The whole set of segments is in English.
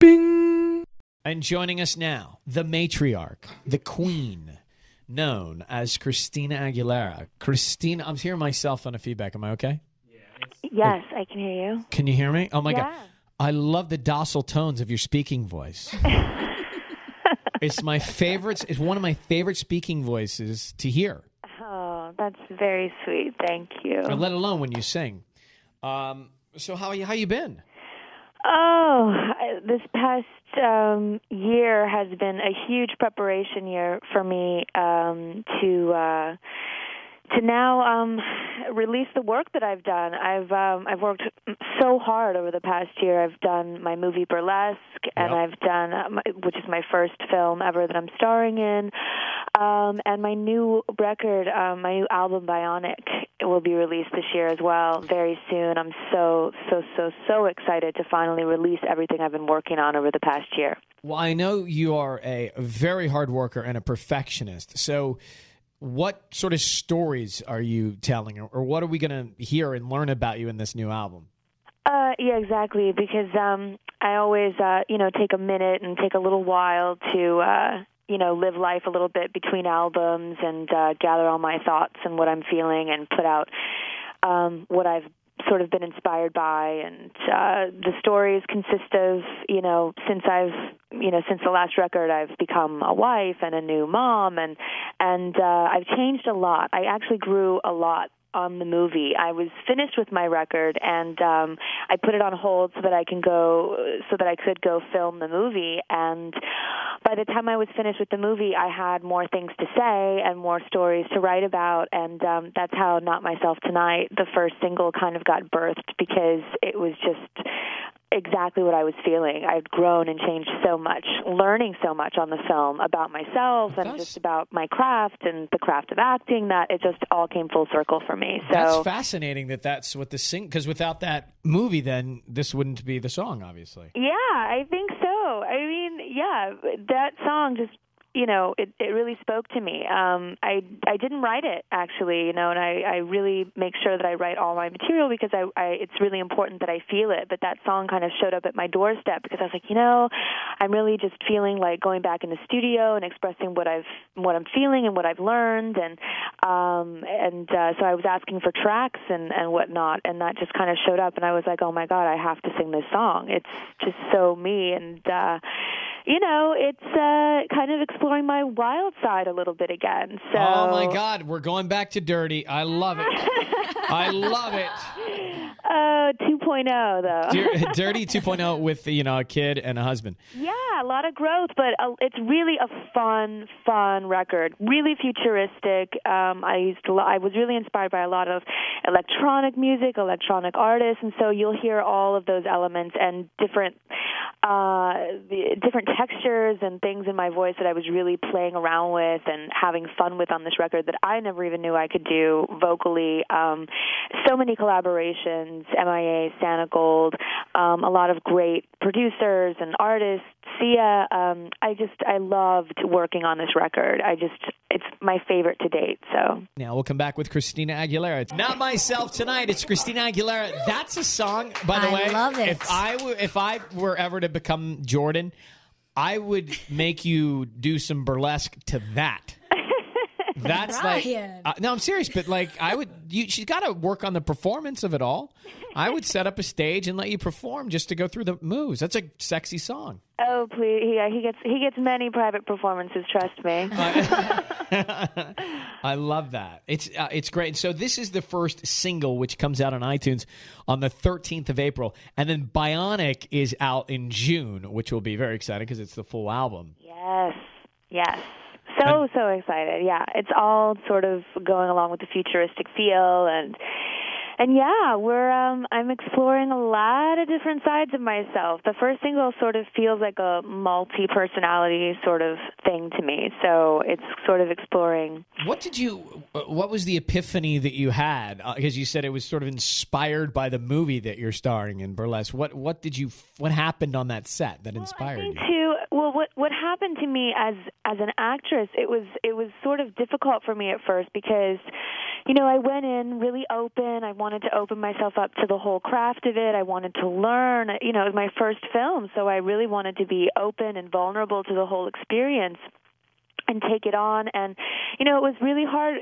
Bing! And joining us now, the matriarch, the queen, known as Christina Aguilera. Christina, I'm hearing myself on the feedback. Am I okay? Yes, I can hear you. Can you hear me? Oh, my Yeah. God. I love the docile tones of your speaking voice. It's my favorite. It's one of my favorite speaking voices to hear. Oh, that's very sweet. Thank you. Let alone when you sing. So how you been? Oh, this past year has been a huge preparation year for me to now release the work that I've done. I've worked so hard over the past year. I've done my movie Burlesque, and I've done which is my first film ever that I'm starring in, and my new record, my new album Bionic, will be released this year as well, very soon. I'm so excited to finally release everything I've been working on over the past year. Well, I know you are a very hard worker and a perfectionist. So what sort of stories are you telling, or what are we going to hear and learn about you in this new album? Yeah, exactly, because I always, take a minute and take a little while to, live life a little bit between albums and gather all my thoughts and what I'm feeling and put out what I've sort of been inspired by. And the stories consist of, since the last record, I've become a wife and a new mom, and I've changed a lot. I actually grew a lot on the movie. I was finished with my record, and I put it on hold so that I could go film the movie. And by the time I was finished with the movie, I had more things to say and more stories to write about, and that's how Not Myself Tonight, the first single, kind of got birthed, because it was just exactly what I was feeling. I'd grown and changed so much, learning so much on the film about myself and just about my craft and the craft of acting, that it just all came full circle for me. So that's fascinating that's what the sing, because without that movie, then this wouldn't be the song, obviously. Yeah, I think so. I mean, yeah, that song just, it really spoke to me. I didn't write it, actually, and I really make sure that I write all my material, because it's really important that I feel it. But that song kind of showed up at my doorstep, because I was like, I'm really just feeling like going back in the studio and expressing what I'm feeling and what I've learned, and so I was asking for tracks and whatnot, and that just kind of showed up, and I was like, oh my God, I have to sing this song. It's just so me, and it's kind of exploring my wild side a little bit again. So. Oh, my God. We're going back to Dirty. I love it. I love it. 2.0, though. Dirty 2.0 with, a kid and a husband. Yeah, a lot of growth, but it's really a fun record. Really futuristic. I was really inspired by a lot of electronic music, electronic artists, and so you'll hear all of those elements and different textures and things in my voice that I was really playing around with and having fun with on this record that I never even knew I could do vocally. So many collaborations, MIA, Santa Gold, a lot of great producers and artists, Sia. I loved working on this record. It's my favorite to date. So now we'll come back with Christina Aguilera. It's Not Myself Tonight. It's Christina Aguilera. That's a song, by the way. I love it. If I were ever to become Jordan, I would make you do some burlesque to that. That's Ryan. No, I'm serious, but she's got to work on the performance of it all. I would set up a stage and let you perform just to go through the moves. That's a sexy song. Oh, please. Yeah, he gets many private performances, trust me. I love that. It's great. So this is the first single, which comes out on iTunes on the 13th of April. And then Bionic is out in June, which will be very exciting because it's the full album. Yes. So excited. Yeah, it's all sort of going along with the futuristic feel, and yeah, I'm exploring a lot of different sides of myself. The first single sort of feels like a multi-personality sort of thing to me, so it's sort of exploring. What was the epiphany that you had? Because you said it was sort of inspired by the movie that you're starring in, Burlesque. What happened on that set that inspired you? Well, what happened to me as an actress, it was sort of difficult for me at first because, I went in really open. I wanted to open myself up to the whole craft of it. I wanted to learn. It was my first film, so I really wanted to be open and vulnerable to the whole experience and take it on. And, it was really hard.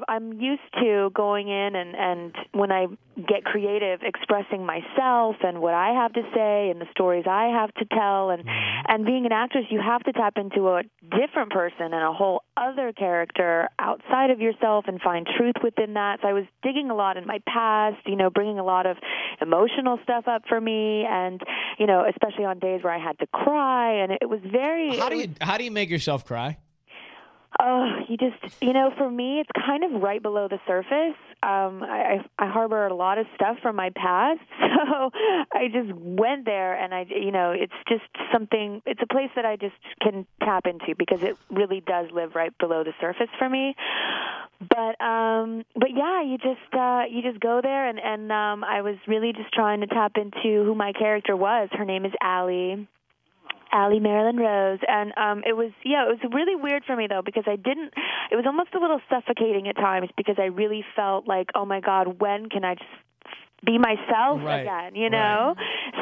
I'm used to going in and when I get creative, expressing myself and what I have to say and the stories I have to tell. And being an actress, you have to tap into a different person and a whole other character outside of yourself and find truth within that. So I was digging a lot in my past, bringing a lot of emotional stuff up for me. And, especially on days where I had to cry. And it was very... How do you make yourself cry? Oh, you just, for me, it's kind of right below the surface. I harbor a lot of stuff from my past, so I just went there, and it's just something. It's a place that I just can tap into because it really does live right below the surface for me. But yeah, you just go there, and I was really just trying to tap into who my character was. Her name is Allie Marilyn Rose, and it was really weird for me though because it was almost a little suffocating at times because I really felt like, oh my God, when can I just be myself again, Right.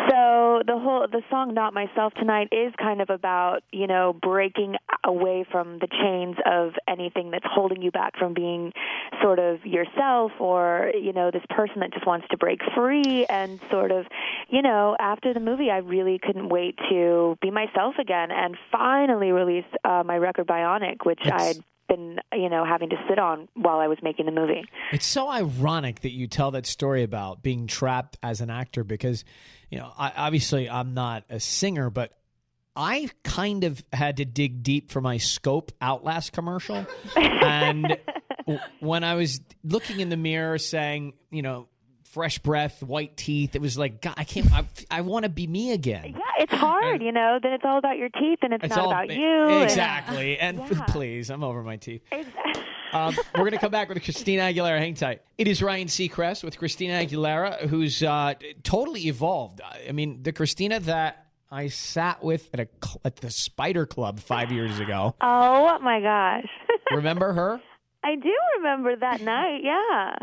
So the song Not Myself Tonight is kind of about, breaking away from the chains of anything that's holding you back from being sort of yourself or, this person that just wants to break free and sort of, after the movie, I really couldn't wait to be myself again and finally release my record Bionic, which I'd been, having to sit on while I was making the movie. It's so ironic that you tell that story about being trapped as an actor because, obviously I'm not a singer, but I kind of had to dig deep for my Scope Outlast commercial. And when I was looking in the mirror saying, fresh breath, white teeth. It was like, God, I want to be me again. Yeah, it's hard, then it's all about your teeth and it's not about you. Exactly. And please, I'm over my teeth. Exactly. We're going to come back with Christina Aguilera. Hang tight. It is Ryan Seacrest with Christina Aguilera, who's totally evolved. I mean, the Christina that I sat with at the Spider Club 5 years ago. Oh, my gosh. Remember her? I do remember that night, yeah.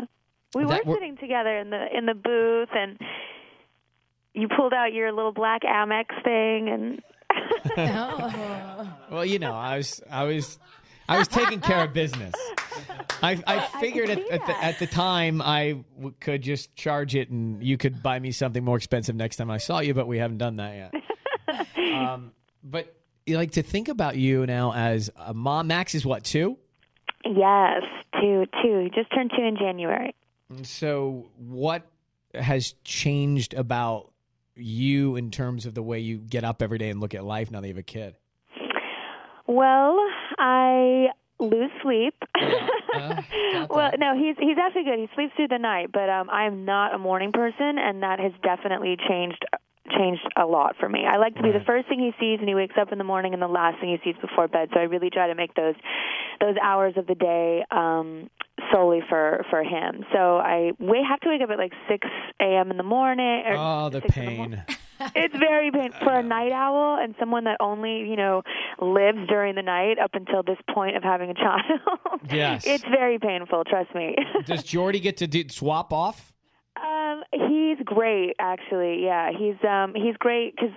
We were sitting together in the booth, and you pulled out your little black Amex thing, and well, I was taking care of business. I figured at the time I could just charge it, and you could buy me something more expensive next time I saw you, but we haven't done that yet. But to think about you now as a mom. Max is what, 2? Yes, 2. He just turned 2 in January. And so what has changed about you in terms of the way you get up every day and look at life now that you have a kid? Well, I lose sleep. Well, no, he's actually good. He sleeps through the night, but I'm not a morning person, and that has definitely changed a lot for me. I like to be the first thing he sees when he wakes up in the morning and the last thing he sees before bed. So I really try to make those hours of the day solely for him. So I have to wake up at like 6 a.m. in the morning. The pain. It's very painful for a night owl and someone that only, lives during the night up until this point of having a child. Yes. It's very painful, trust me. Does Jordy get to swap off? He's great, actually. Yeah, he's great because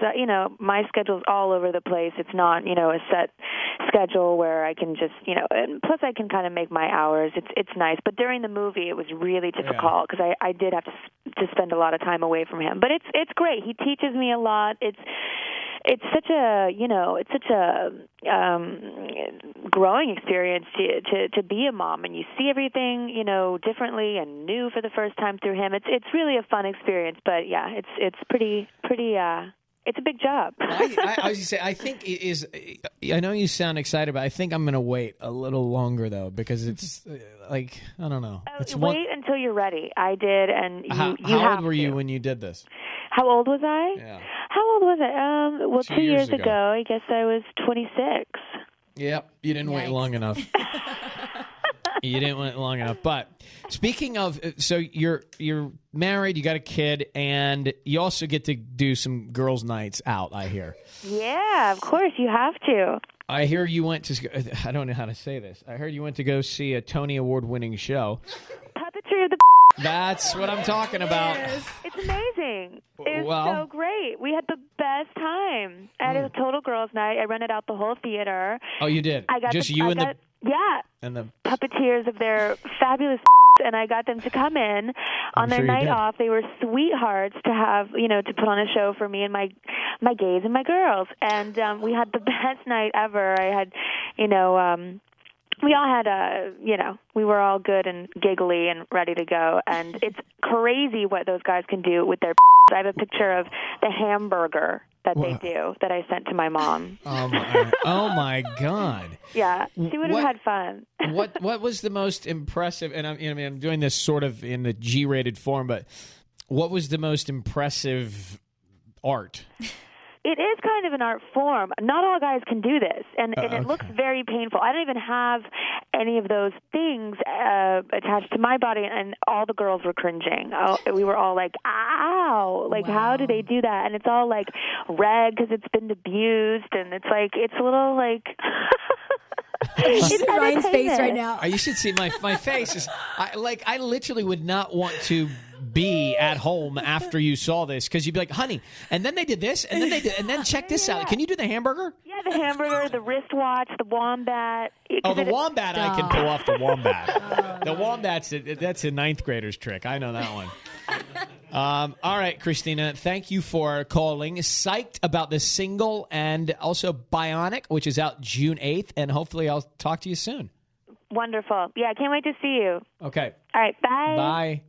my schedule's all over the place. It's not a set schedule where I can just and plus I can kind of make my hours. It's nice, but during the movie it was really difficult because I did have to spend a lot of time away from him. But it's great. He teaches me a lot. It's such a growing experience to be a mom, and you see everything differently and new for the first time through him. It's really a fun experience, but yeah, it's pretty it's a big job. I was going to say, I think it is. I know you sound excited, but I think I'm going to wait a little longer though because it's I don't know. Wait until you're ready. I did, and how old were you when you did this? How old was I? Yeah. How old was I? Well, 2 years ago, I guess I was 26. Yep, you didn't wait long enough. You didn't wait long enough. But speaking of, so you're married, you got a kid, and you also get to do some girls' nights out, I hear. Yeah, of course. You have to. I hear you went to, I don't know how to say this. I heard you went to go see a Tony Award-winning show. Puppetry of the That's what I'm talking about. It's amazing. It was so great. We had the best time. I had a total girls' night. I rented out the whole theater. Oh, you did? Yeah. And the puppeteers of their fabulous and I got them to come in on their night off. They were sweethearts to have, to put on a show for me and my gays and my girls. And we had the best night ever. I had, we all had we were all good and giggly and ready to go. And it's crazy what those guys can do with their I have a picture of the hamburger that they do that I sent to my mom. Oh my God. Yeah, she would have had fun. What was the most impressive, and I'm doing this sort of in the G-rated form, but what was the most impressive art? It is kind of an art form. Not all guys can do this, and it looks very painful. I don't even have any of those things attached to my body, and all the girls were cringing. We were all like, ow! Like, how do they do that? And it's all, like, red because it's been abused, and it's, like, it's a little, like... You should see Ryan's face right now. You should see my face. I literally would not want to be at home after you saw this because you'd be like, honey, and then they did this, and then they did, and then check this out. Can you do the hamburger? Yeah, the hamburger, the wristwatch, the wombat. Oh, the wombat, I can pull off the wombat. The wombat's that's a ninth grader's trick. I know that one. All right, Christina, thank you for calling. Psyched about the single and also Bionic, which is out June 8th, and hopefully I'll talk to you soon. Wonderful. Yeah, I can't wait to see you. Okay. All right, bye. Bye.